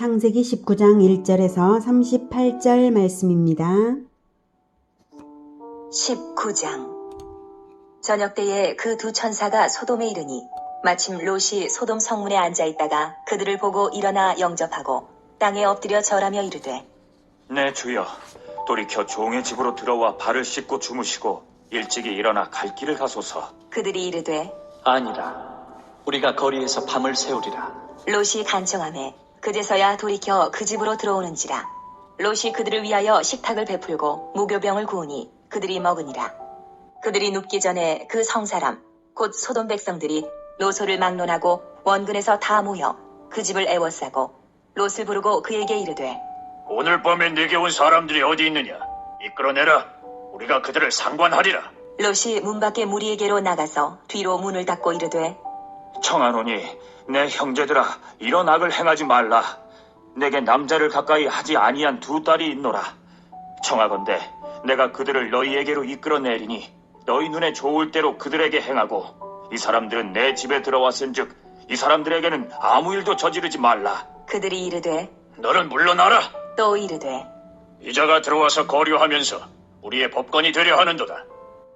창세기 19장 1절에서 38절 말씀입니다. 19장. 저녁 때에 그 두 천사가 소돔에 이르니 마침 롯이 소돔 성문에 앉아있다가 그들을 보고 일어나 영접하고 땅에 엎드려 절하며 이르되, 내 주여, 돌이켜 종의 집으로 들어와 발을 씻고 주무시고 일찍이 일어나 갈 길을 가소서. 그들이 이르되, 아니라 우리가 거리에서 밤을 새우리라. 롯이 간청하매 그제서야 돌이켜 그 집으로 들어오는지라. 롯이 그들을 위하여 식탁을 베풀고 무교병을 구우니 그들이 먹으니라. 그들이 눕기 전에 그 성사람 곧 소돔 백성들이 롯을 막론하고 원근에서 다 모여 그 집을 애워싸고 롯을 부르고 그에게 이르되, 오늘 밤에 내게 온 사람들이 어디 있느냐? 이끌어내라. 우리가 그들을 상관하리라. 롯이 문 밖에 무리에게로 나가서 뒤로 문을 닫고 이르되, 청하노니 내 형제들아, 이런 악을 행하지 말라. 내게 남자를 가까이 하지 아니한 두 딸이 있노라. 청하건대 내가 그들을 너희에게로 이끌어내리니 너희 눈에 좋을 대로 그들에게 행하고, 이 사람들은 내 집에 들어왔은즉 이 사람들에게는 아무 일도 저지르지 말라. 그들이 이르되, 너는 물러나라. 또 이르되, 이자가 들어와서 거류하면서 우리의 법관이 되려 하는도다.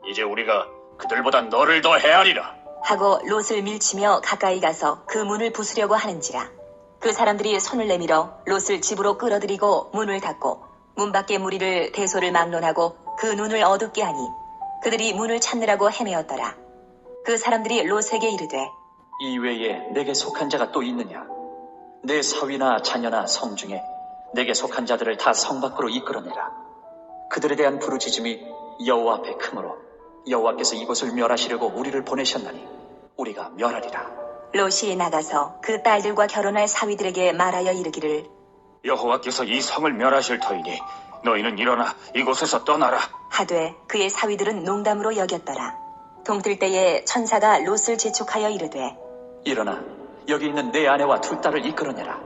이제 우리가 그들보다 너를 더 헤아리라. 하고 롯을 밀치며 가까이 가서 그 문을 부수려고 하는지라. 그 사람들이 손을 내밀어 롯을 집으로 끌어들이고 문을 닫고 문 밖에 무리를 대소를 막론하고 그 눈을 어둡게 하니 그들이 문을 찾느라고 헤매었더라. 그 사람들이 롯에게 이르되, 이 외에 내게 속한 자가 또 있느냐? 내 사위나 자녀나 성 중에 내게 속한 자들을 다 성 밖으로 이끌어내라. 그들에 대한 부르짖음이 여호와 앞에 크므로 여호와께서 이곳을 멸하시려고 우리를 보내셨나니 우리가 멸하리라. 롯이 나가서 그 딸들과 결혼할 사위들에게 말하여 이르기를, 여호와께서 이 성을 멸하실 터이니 너희는 일어나 이곳에서 떠나라. 하되 그의 사위들은 농담으로 여겼더라. 동틀 때에 천사가 롯을 재촉하여 이르되, 일어나 여기 있는 내 아내와 둘 딸을 이끌어내라.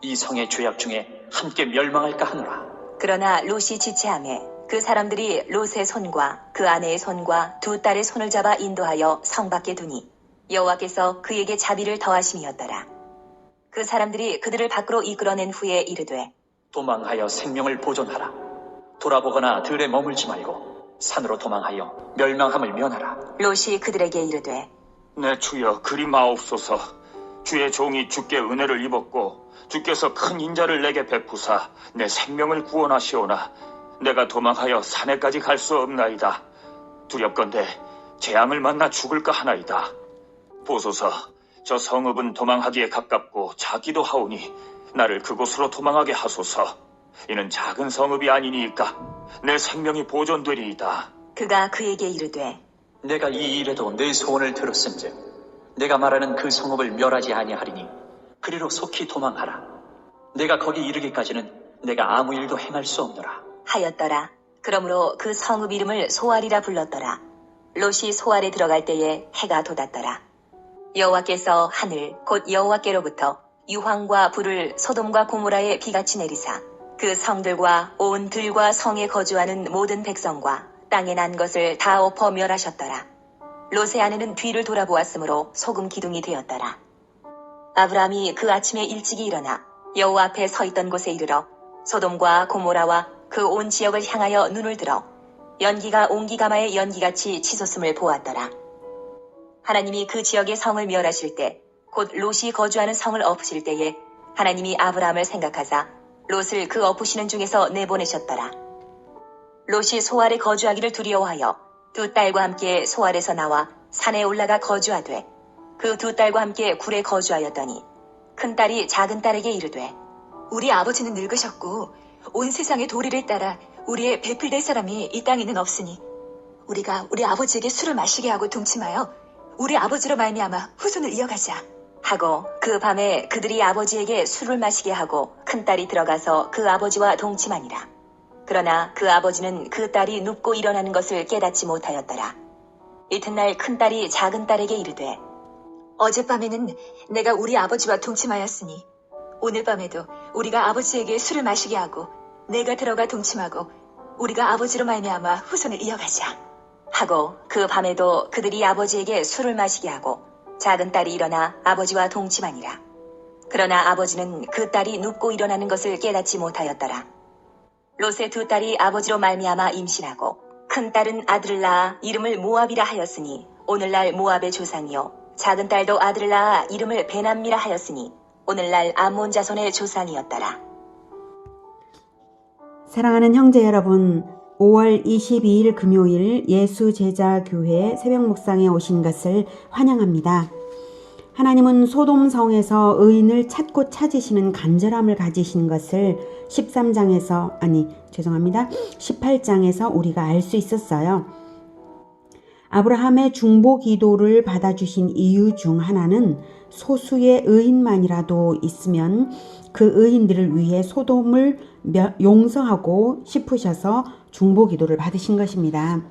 이 성의 죄악 중에 함께 멸망할까 하노라. 그러나 롯이 지체하매 그 사람들이 롯의 손과 그 아내의 손과 두 딸의 손을 잡아 인도하여 성 밖에 두니 여호와께서 그에게 자비를 더하심이었더라. 그 사람들이 그들을 밖으로 이끌어낸 후에 이르되, 도망하여 생명을 보존하라. 돌아보거나 들에 머물지 말고 산으로 도망하여 멸망함을 면하라. 롯이 그들에게 이르되, 내 주여, 그리 마옵소서. 주의 종이 주께 은혜를 입었고 주께서 큰 인자를 내게 베푸사 내 생명을 구원하시오나 내가 도망하여 산에까지 갈 수 없나이다. 두렵건대 재앙을 만나 죽을까 하나이다. 보소서, 저 성읍은 도망하기에 가깝고 작기도 하오니 나를 그곳으로 도망하게 하소서. 이는 작은 성읍이 아니니까 내 생명이 보존되리이다. 그가 그에게 이르되, 내가 이 일에도 내 소원을 들었은즉 내가 말하는 그 성읍을 멸하지 아니하리니 그리로 속히 도망하라. 내가 거기 이르기까지는 내가 아무 일도 행할 수 없노라. 하였더라. 그러므로 그 성읍 이름을 소알이라 불렀더라. 롯이 소알에 들어갈 때에 해가 돋았더라. 여호와께서 하늘 곧 여호와께로부터 유황과 불을 소돔과 고모라에 비같이 내리사 그 성들과 온 들과 성에 거주하는 모든 백성과 땅에 난 것을 다 엎어 멸하셨더라. 롯의 아내는 뒤를 돌아보았으므로 소금 기둥이 되었더라. 아브라함이 그 아침에 일찍이 일어나 여호와 앞에 서 있던 곳에 이르러 소돔과 고모라와 그 온 지역을 향하여 눈을 들어 연기가 옹기가마의 연기같이 치솟음을 보았더라. 하나님이 그 지역의 성을 멸하실 때 곧 롯이 거주하는 성을 엎으실 때에 하나님이 아브라함을 생각하사 롯을 그 엎으시는 중에서 내보내셨더라. 롯이 소알에 거주하기를 두려워하여 두 딸과 함께 소알에서 나와 산에 올라가 거주하되 그 두 딸과 함께 굴에 거주하였더니 큰 딸이 작은 딸에게 이르되, 우리 아버지는 늙으셨고 온 세상의 도리를 따라 우리의 베풀될 사람이 이 땅에는 없으니 우리가 우리 아버지에게 술을 마시게 하고 동침하여 우리 아버지로 말미암아 후손을 이어가자. 하고 그 밤에 그들이 아버지에게 술을 마시게 하고 큰 딸이 들어가서 그 아버지와 동침하니라. 그러나 그 아버지는 그 딸이 눕고 일어나는 것을 깨닫지 못하였더라. 이튿날 큰 딸이 작은 딸에게 이르되, 어젯밤에는 내가 우리 아버지와 동침하였으니 오늘 밤에도 우리가 아버지에게 술을 마시게 하고 내가 들어가 동침하고 우리가 아버지로 말미암아 후손을 이어가자. 하고 그 밤에도 그들이 아버지에게 술을 마시게 하고 작은 딸이 일어나 아버지와 동침하니라. 그러나 아버지는 그 딸이 눕고 일어나는 것을 깨닫지 못하였더라. 롯의 두 딸이 아버지로 말미암아 임신하고 큰 딸은 아들을 낳아 이름을 모압이라 하였으니 오늘날 모압의 조상이요 작은 딸도 아들을 낳아 이름을 베남미라 하였으니 오늘날 암몬 자손의 조상이었더라. 사랑하는 형제 여러분, 5월 22일 금요일 예수제자교회 새벽 묵상에 오신 것을 환영합니다. 하나님은 소돔성에서 의인을 찾고 찾으시는 간절함을 가지신 것을 18장에서 우리가 알 수 있었어요. 아브라함의 중보 기도를 받아주신 이유 중 하나는 소수의 의인만이라도 있으면 그 의인들을 위해 소돔을 용서하고 싶으셔서 중보 기도를 받으신 것입니다.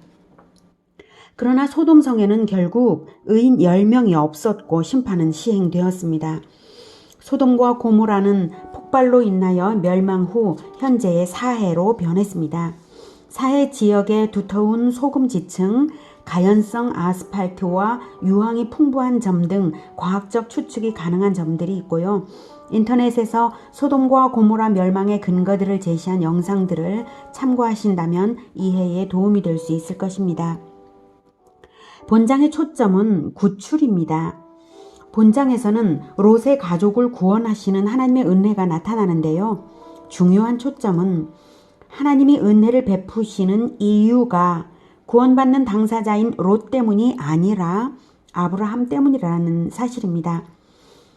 그러나 소돔성에는 결국 의인 10명이 없었고 심판은 시행되었습니다. 소돔과 고모라는 폭발로 인하여 멸망 후 현재의 사해로 변했습니다. 사해 지역에 두터운 소금 지층, 가연성 아스팔트와 유황이 풍부한 점 등 과학적 추측이 가능한 점들이 있고요. 인터넷에서 소돔과 고모라 멸망의 근거들을 제시한 영상들을 참고하신다면 이해에 도움이 될 수 있을 것입니다. 본장의 초점은 구출입니다. 본장에서는 롯의 가족을 구원하시는 하나님의 은혜가 나타나는데요. 중요한 초점은 하나님이 은혜를 베푸시는 이유가 구원받는 당사자인 롯 때문이 아니라 아브라함 때문이라는 사실입니다.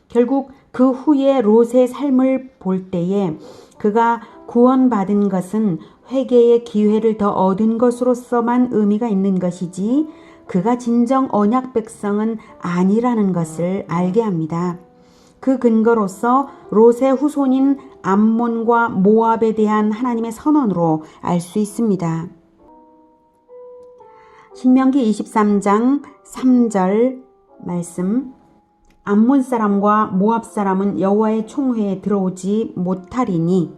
결국 그 후에 롯의 삶을 볼 때에 그가 구원받은 것은 회개의 기회를 더 얻은 것으로서만 의미가 있는 것이지 그가 진정 언약 백성은 아니라는 것을 알게 합니다. 그 근거로서 롯의 후손인 암몬과 모압에 대한 하나님의 선언으로 알 수 있습니다. 신명기 23장 3절 말씀, 암몬 사람과 모압 사람은 여호와의 총회에 들어오지 못하리니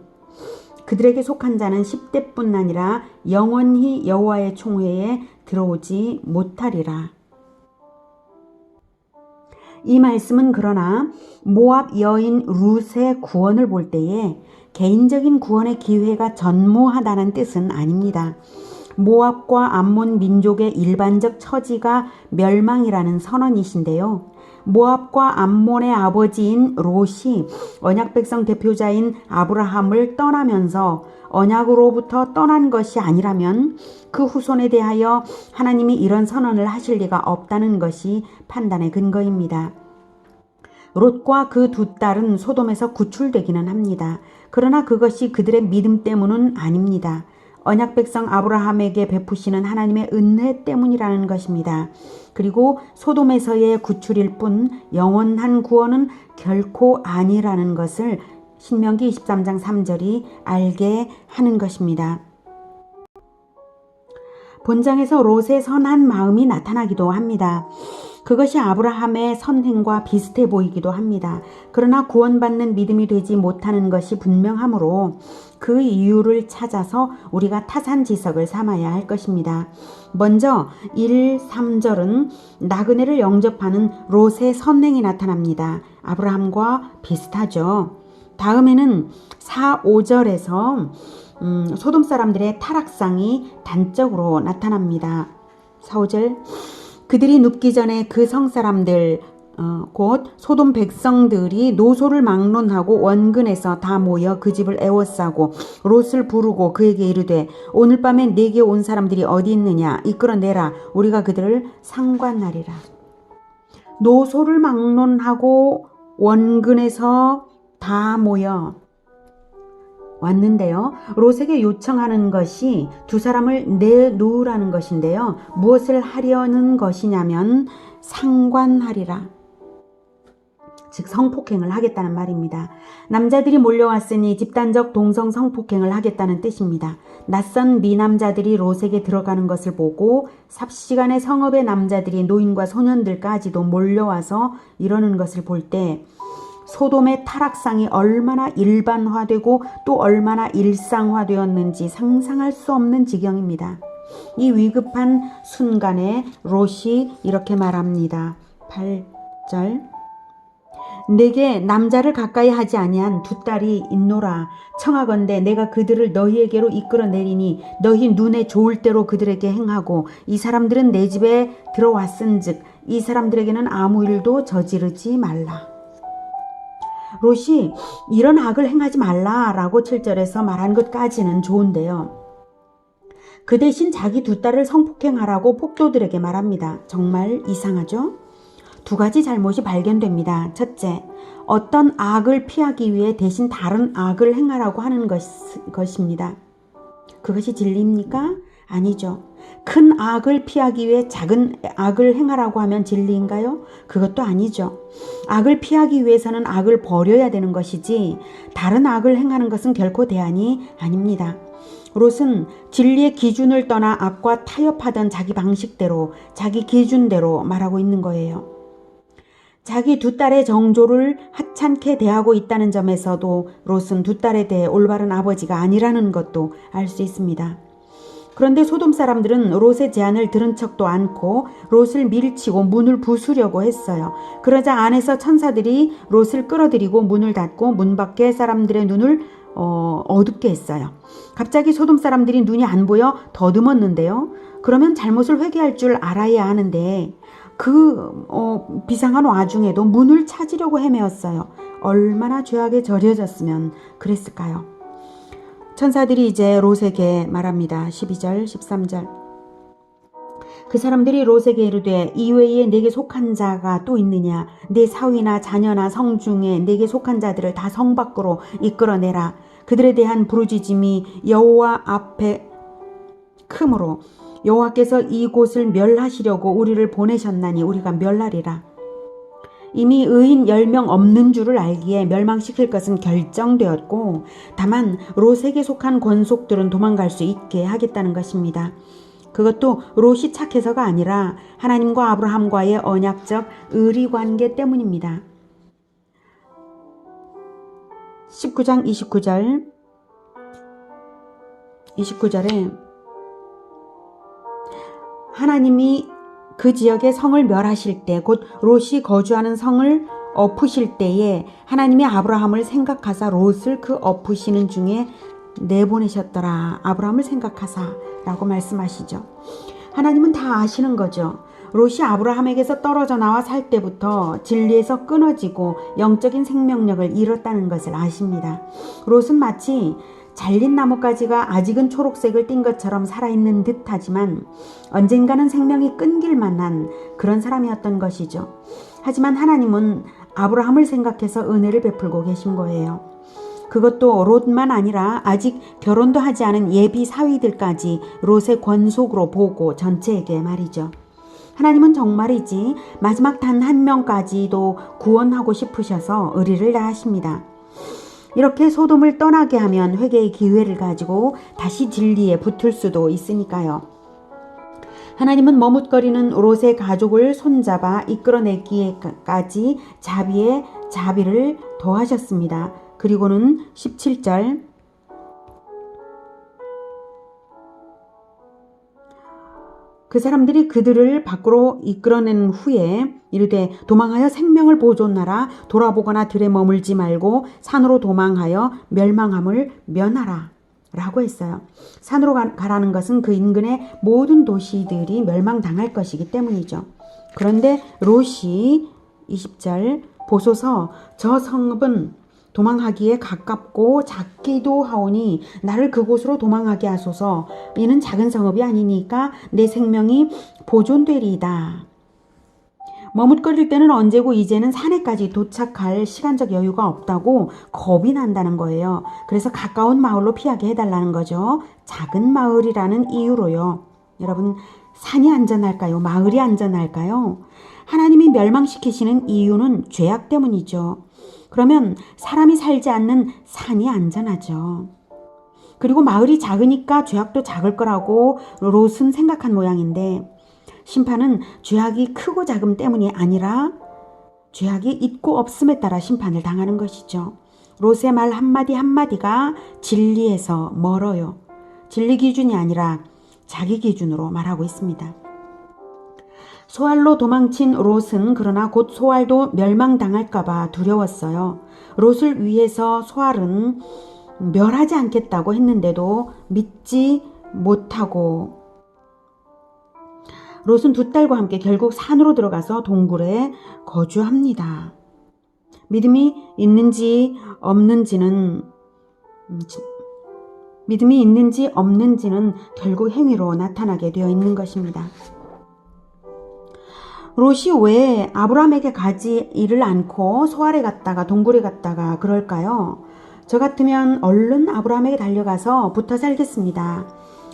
그들에게 속한 자는 10대뿐 아니라 영원히 여호와의 총회에 들어오지 못하리라. 이 말씀은 그러나 모압 여인 룻의 구원을 볼 때에 개인적인 구원의 기회가 전무하다는 뜻은 아닙니다. 모압과 암몬 민족의 일반적 처지가 멸망이라는 선언이신데요. 모압과 암몬의 아버지인 롯이 언약 백성 대표자인 아브라함을 떠나면서 언약으로부터 떠난 것이 아니라면 그 후손에 대하여 하나님이 이런 선언을 하실 리가 없다는 것이 판단의 근거입니다. 롯과 그 두 딸은 소돔에서 구출되기는 합니다. 그러나 그것이 그들의 믿음 때문은 아닙니다. 언약 백성 아브라함에게 베푸시는 하나님의 은혜 때문이라는 것입니다. 그리고 소돔에서의 구출일 뿐 영원한 구원은 결코 아니라는 것을 신명기 23장 3절이 알게 하는 것입니다. 본장에서 롯의 선한 마음이 나타나기도 합니다. 그것이 아브라함의 선행과 비슷해 보이기도 합니다. 그러나 구원받는 믿음이 되지 못하는 것이 분명하므로 그 이유를 찾아서 우리가 타산지석을 삼아야 할 것입니다. 먼저 1, 3절은 나그네를 영접하는 롯의 선행이 나타납니다. 아브라함과 비슷하죠. 다음에는 4, 5절에서 소돔 사람들의 타락상이 단적으로 나타납니다. 4, 5절 그들이 눕기 전에 그 성사람들 곧 소돔 백성들이 노소를 막론하고 원근에서 다 모여 그 집을 애워싸고 롯을 부르고 그에게 이르되 오늘 밤에 내게 온 사람들이 어디 있느냐 이끌어내라 우리가 그들을 상관하리라. 노소를 막론하고 원근에서 다 모여 왔는데요. 롯에게 요청하는 것이 두 사람을 내놓으라는 것인데요. 무엇을 하려는 것이냐면 상관하리라. 즉 성폭행을 하겠다는 말입니다. 남자들이 몰려왔으니 집단적 동성 성폭행을 하겠다는 뜻입니다. 낯선 미남자들이 롯에게 들어가는 것을 보고 삽시간에 성읍의 남자들이 노인과 소년들까지도 몰려와서 이러는 것을 볼 때 소돔의 타락상이 얼마나 일반화되고 또 얼마나 일상화되었는지 상상할 수 없는 지경입니다. 이 위급한 순간에 롯이 이렇게 말합니다. 8절 내게 남자를 가까이 하지 아니한 두 딸이 있노라. 청하건대 내가 그들을 너희에게로 이끌어내리니 너희 눈에 좋을 대로 그들에게 행하고 이 사람들은 내 집에 들어왔은즉 이 사람들에게는 아무 일도 저지르지 말라. 롯이 이런 악을 행하지 말라라고 7절에서 말한 것까지는 좋은데요. 그 대신 자기 두 딸을 성폭행하라고 폭도들에게 말합니다. 정말 이상하죠? 두 가지 잘못이 발견됩니다. 첫째, 어떤 악을 피하기 위해 대신 다른 악을 행하라고 하는 것입니다. 그것이 진리입니까? 아니죠. 큰 악을 피하기 위해 작은 악을 행하라고 하면 진리인가요? 그것도 아니죠. 악을 피하기 위해서는 악을 버려야 되는 것이지 다른 악을 행하는 것은 결코 대안이 아닙니다. 롯은 진리의 기준을 떠나 악과 타협하던 자기 방식대로, 자기 기준대로 말하고 있는 거예요. 자기 두 딸의 정조를 하찮게 대하고 있다는 점에서도 롯은 두 딸에 대해 올바른 아버지가 아니라는 것도 알 수 있습니다. 그런데 소돔 사람들은 롯의 제안을 들은 척도 않고 롯을 밀치고 문을 부수려고 했어요. 그러자 안에서 천사들이 롯을 끌어들이고 문을 닫고 문 밖에 사람들의 눈을 어둡게 했어요. 갑자기 소돔 사람들이 눈이 안 보여 더듬었는데요. 그러면 잘못을 회개할 줄 알아야 하는데 비상한 와중에도 문을 찾으려고 헤매었어요. 얼마나 죄악에 절여졌으면 그랬을까요? 천사들이 이제 롯에게 말합니다. 12절, 13절. 그 사람들이 롯에게 이르되 이외에 내게 속한 자가 또 있느냐? 내 사위나 자녀나 성중에 내게 속한 자들을 다 성 밖으로 이끌어내라. 그들에 대한 부르짖음이 여호와 앞에 크므로 여호와께서 이곳을 멸하시려고 우리를 보내셨나니 우리가 멸하리라. 이미 의인 10명 없는 줄을 알기에 멸망시킬 것은 결정되었고 다만 롯에게 속한 권속들은 도망갈 수 있게 하겠다는 것입니다. 그것도 롯이 착해서가 아니라 하나님과 아브라함과의 언약적 의리관계 때문입니다. 19장 29절에 하나님이 그 지역의 성을 멸하실 때, 곧 롯이 거주하는 성을 엎으실 때에 하나님이 아브라함을 생각하사 롯을 그 엎으시는 중에 내보내셨더라. 아브라함을 생각하사라고 말씀하시죠. 하나님은 다 아시는 거죠. 롯이 아브라함에게서 떨어져 나와 살 때부터 진리에서 끊어지고 영적인 생명력을 잃었다는 것을 아십니다. 롯은 마치 잘린 나뭇가지가 아직은 초록색을 띈 것처럼 살아있는 듯하지만 언젠가는 생명이 끊길 만한 그런 사람이었던 것이죠. 하지만 하나님은 아브라함을 생각해서 은혜를 베풀고 계신 거예요. 그것도 롯만 아니라 아직 결혼도 하지 않은 예비 사위들까지 롯의 권속으로 보고 전체에게 말이죠. 하나님은 정말이지 마지막 단 한 명까지도 구원하고 싶으셔서 의리를 다하십니다. 이렇게 소돔을 떠나게 하면 회개의 기회를 가지고 다시 진리에 붙을 수도 있으니까요. 하나님은 머뭇거리는 롯의 가족을 손잡아 이끌어내기까지 자비에 자비를 더하셨습니다. 그리고는 17절 그 사람들이 그들을 밖으로 이끌어낸 후에 이르되 도망하여 생명을 보존하라. 돌아보거나 들에 머물지 말고 산으로 도망하여 멸망함을 면하라 라고 했어요. 산으로 가라는 것은 그 인근의 모든 도시들이 멸망당할 것이기 때문이죠. 그런데 롯이 20절 보소서 저 성읍은 도망하기에 가깝고 작기도 하오니 나를 그곳으로 도망하게 하소서. 이는 작은 성읍이 아니니까 내 생명이 보존되리이다. 머뭇거릴 때는 언제고 이제는 산에까지 도착할 시간적 여유가 없다고 겁이 난다는 거예요. 그래서 가까운 마을로 피하게 해달라는 거죠. 작은 마을이라는 이유로요. 여러분, 산이 안전할까요? 마을이 안전할까요? 하나님이 멸망시키시는 이유는 죄악 때문이죠. 그러면 사람이 살지 않는 산이 안전하죠. 그리고 마을이 작으니까 죄악도 작을 거라고 롯은 생각한 모양인데 심판은 죄악이 크고 작음 때문이 아니라 죄악이 있고 없음에 따라 심판을 당하는 것이죠. 롯의 말 한마디 한마디가 진리에서 멀어요. 진리 기준이 아니라 자기 기준으로 말하고 있습니다. 소알로 도망친 롯은 그러나 곧 소알도 멸망당할까봐 두려웠어요. 롯을 위해서 소알은 멸하지 않겠다고 했는데도 믿지 못하고 롯은 두 딸과 함께 결국 산으로 들어가서 동굴에 거주합니다. 믿음이 있는지 없는지는 결국 행위로 나타나게 되어 있는 것입니다. 롯이 왜 아브라함에게 가지를 않고 소알에 갔다가 동굴에 갔다가 그럴까요? 저 같으면 얼른 아브라함에게 달려가서 붙어 살겠습니다.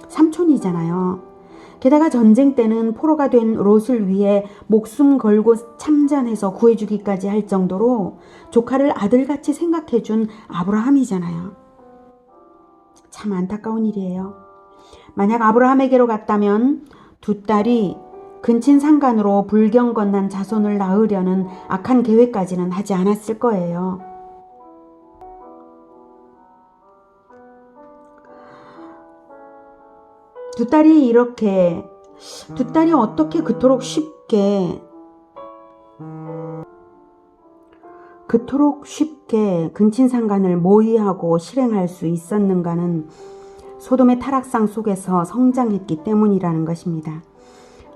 삼촌이잖아요. 게다가 전쟁 때는 포로가 된 롯을 위해 목숨 걸고 참전해서 구해주기까지 할 정도로 조카를 아들같이 생각해준 아브라함이잖아요. 참 안타까운 일이에요. 만약 아브라함에게로 갔다면 두 딸이 근친상간으로 불경 건난 자손을 낳으려는 악한 계획까지는 하지 않았을 거예요. 두 딸이 어떻게 그토록 쉽게 근친상간을 모의하고 실행할 수 있었는가는 소돔의 타락상 속에서 성장했기 때문이라는 것입니다.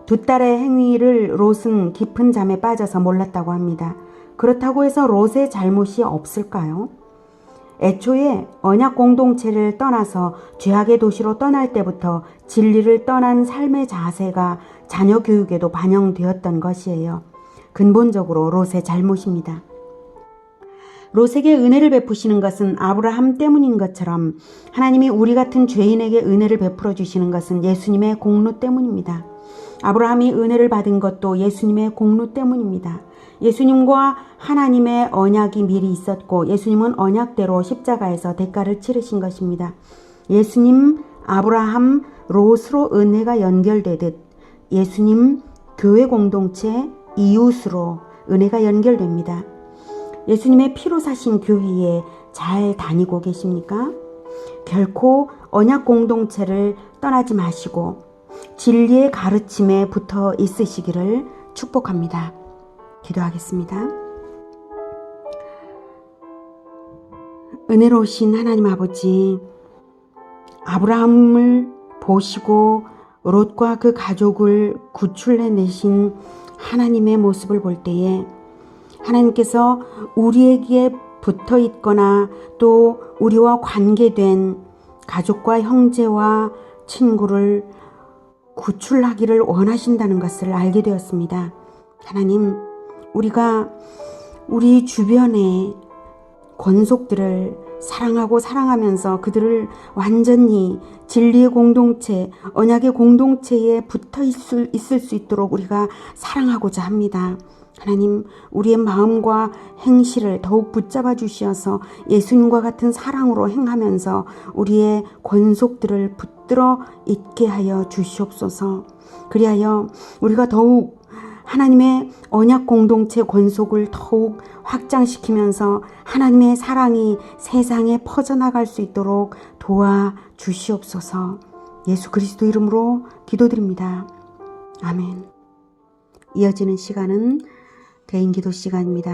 두 딸의 행위를 롯은 깊은 잠에 빠져서 몰랐다고 합니다. 그렇다고 해서 롯의 잘못이 없을까요? 애초에 언약 공동체를 떠나서 죄악의 도시로 떠날 때부터 진리를 떠난 삶의 자세가 자녀 교육에도 반영되었던 것이에요. 근본적으로 롯의 잘못입니다. 롯에게 은혜를 베푸시는 것은 아브라함 때문인 것처럼 하나님이 우리 같은 죄인에게 은혜를 베풀어 주시는 것은 예수님의 공로 때문입니다. 아브라함이 은혜를 받은 것도 예수님의 공로 때문입니다. 예수님과 하나님의 언약이 미리 있었고 예수님은 언약대로 십자가에서 대가를 치르신 것입니다. 예수님, 아브라함, 롯으로 은혜가 연결되듯 예수님, 교회 공동체, 이웃으로 은혜가 연결됩니다. 예수님의 피로 사신 교회에 잘 다니고 계십니까? 결코 언약 공동체를 떠나지 마시고 진리의 가르침에 붙어 있으시기를 축복합니다. 기도하겠습니다. 은혜로우신 하나님 아버지, 아브라함을 보시고 롯과 그 가족을 구출해내신 하나님의 모습을 볼 때에 하나님께서 우리에게 붙어 있거나 또 우리와 관계된 가족과 형제와 친구를 구출하기를 원하신다는 것을 알게 되었습니다. 하나님, 우리가 우리 주변의 권속들을 사랑하고 사랑하면서 그들을 완전히 진리의 공동체, 언약의 공동체에 붙어 있을 수 있도록 우리가 사랑하고자 합니다. 하나님, 우리의 마음과 행실을 더욱 붙잡아 주시어서 예수님과 같은 사랑으로 행하면서 우리의 권속들을 붙들어 있게 하여 주시옵소서. 그리하여 우리가 더욱 하나님의 언약 공동체 권속을 더욱 확장시키면서 하나님의 사랑이 세상에 퍼져나갈 수 있도록 도와주시옵소서. 예수 그리스도 이름으로 기도드립니다. 아멘. 이어지는 시간은 개인기도 시간입니다.